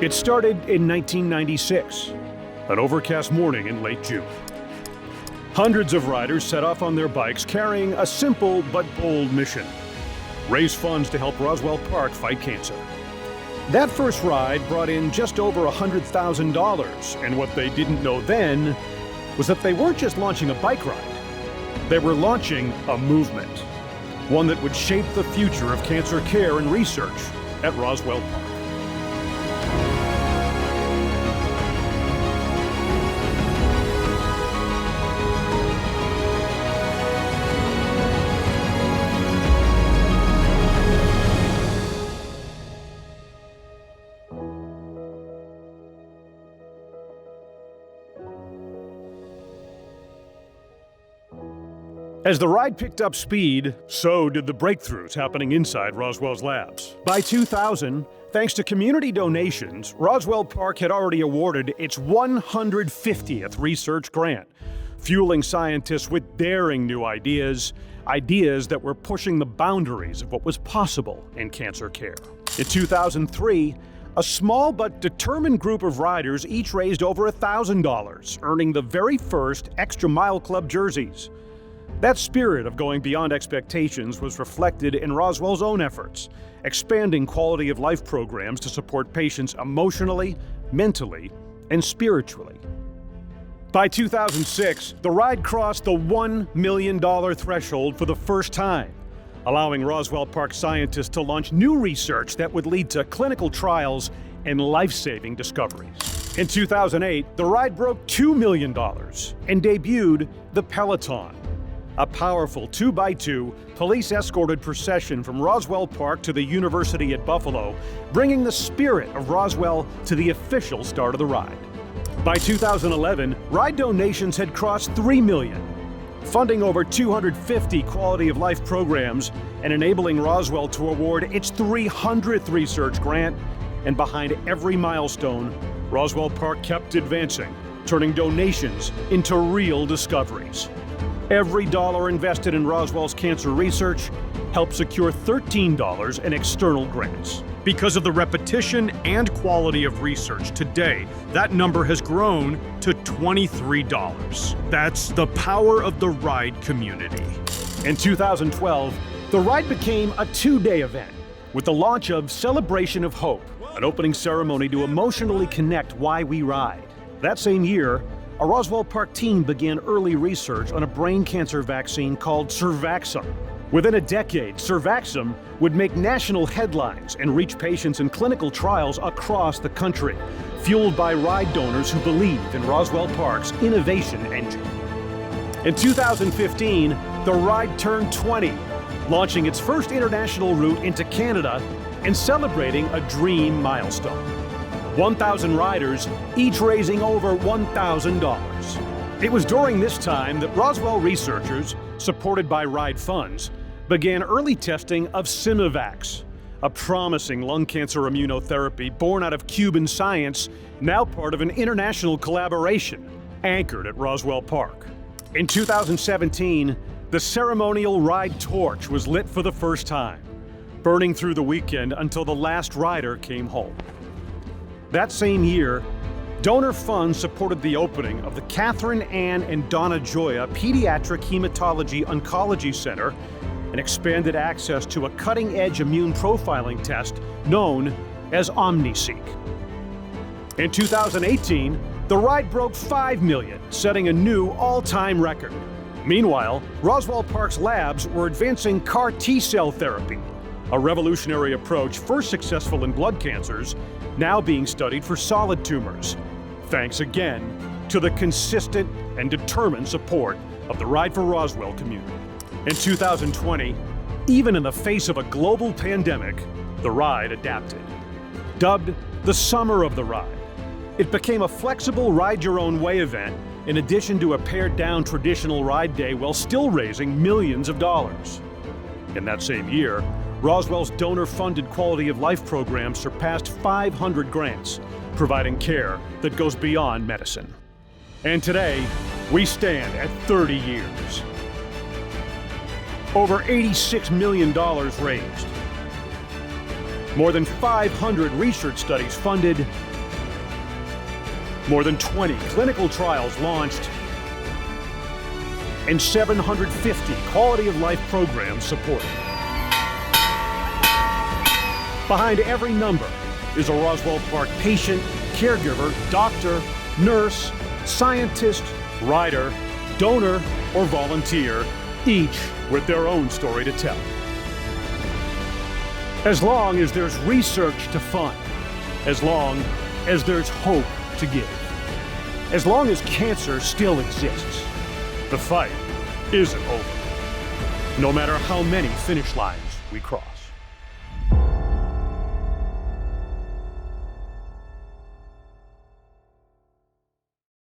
It started in 1996, an overcast morning in late June. Hundreds of riders set off on their bikes carrying a simple but bold mission: raise funds to help Roswell Park fight cancer. That first ride brought in just over $100,000, and what they didn't know then was that they weren't just launching a bike ride. They were launching a movement, one that would shape the future of cancer care and research at Roswell Park. As the ride picked up speed, so did the breakthroughs happening inside Roswell's labs. By 2000, thanks to community donations, Roswell Park had already awarded its 150th research grant, fueling scientists with daring new ideas that were pushing the boundaries of what was possible in cancer care. In 2003, a small but determined group of riders each raised over $1,000, earning the very first Extra Mile Club jerseys. That spirit of going beyond expectations was reflected in Roswell's own efforts, expanding quality of life programs to support patients emotionally, mentally, and spiritually. By 2006, the ride crossed the $1 million threshold for the first time, allowing Roswell Park scientists to launch new research that would lead to clinical trials and life-saving discoveries. In 2008, the ride broke $2 million and debuted the Peloton, a powerful 2x2 police-escorted procession from Roswell Park to the University at Buffalo, bringing the spirit of Roswell to the official start of the ride. By 2011, ride donations had crossed $3 million, funding over 250 quality-of-life programs and enabling Roswell to award its 300th research grant. And behind every milestone, Roswell Park kept advancing, turning donations into real discoveries. Every dollar invested in Roswell's cancer research helped secure $13 in external grants. Because of the repetition and quality of research, today that number has grown to $23. That's the power of the ride community. In 2012, the ride became a two-day event with the launch of Celebration of Hope, an opening ceremony to emotionally connect why we ride. That same year, a Roswell Park team began early research on a brain cancer vaccine called Survaxum. Within a decade, Survaxum would make national headlines and reach patients in clinical trials across the country, fueled by ride donors who believed in Roswell Park's innovation engine. In 2015, the ride turned 20, launching its first international route into Canada and celebrating a dream milestone: 1,000 riders, each raising over $1,000. It was during this time that Roswell researchers, supported by ride funds, began early testing of Simivax, a promising lung cancer immunotherapy born out of Cuban science, now part of an international collaboration anchored at Roswell Park. In 2017, the ceremonial ride torch was lit for the first time, burning through the weekend until the last rider came home. That same year, donor funds supported the opening of the Catherine Ann and Donna Joya Pediatric Hematology Oncology Center and expanded access to a cutting-edge immune profiling test known as OmniSeq. In 2018, the ride broke 5 million, setting a new all-time record. Meanwhile, Roswell Park's labs were advancing CAR T-cell therapy, a revolutionary approach first successful in blood cancers, now being studied for solid tumors, thanks again to the consistent and determined support of the Ride for Roswell community. In 2020, even in the face of a global pandemic, the ride adapted. Dubbed the Summer of the Ride, it became a flexible ride-your-own-way event in addition to a pared-down traditional ride day while still raising millions of dollars. In that same year, Roswell's donor-funded quality-of-life program surpassed 500 grants, providing care that goes beyond medicine. And today, we stand at 30 years. Over $86 million raised. More than 500 research studies funded, More than 20 clinical trials launched, and 750 quality-of-life programs supported. Behind every number is a Roswell Park patient, caregiver, doctor, nurse, scientist, rider, donor, or volunteer, each with their own story to tell. As long as there's research to fund, as long as there's hope to give, as long as cancer still exists, the fight isn't over, no matter how many finish lines we cross.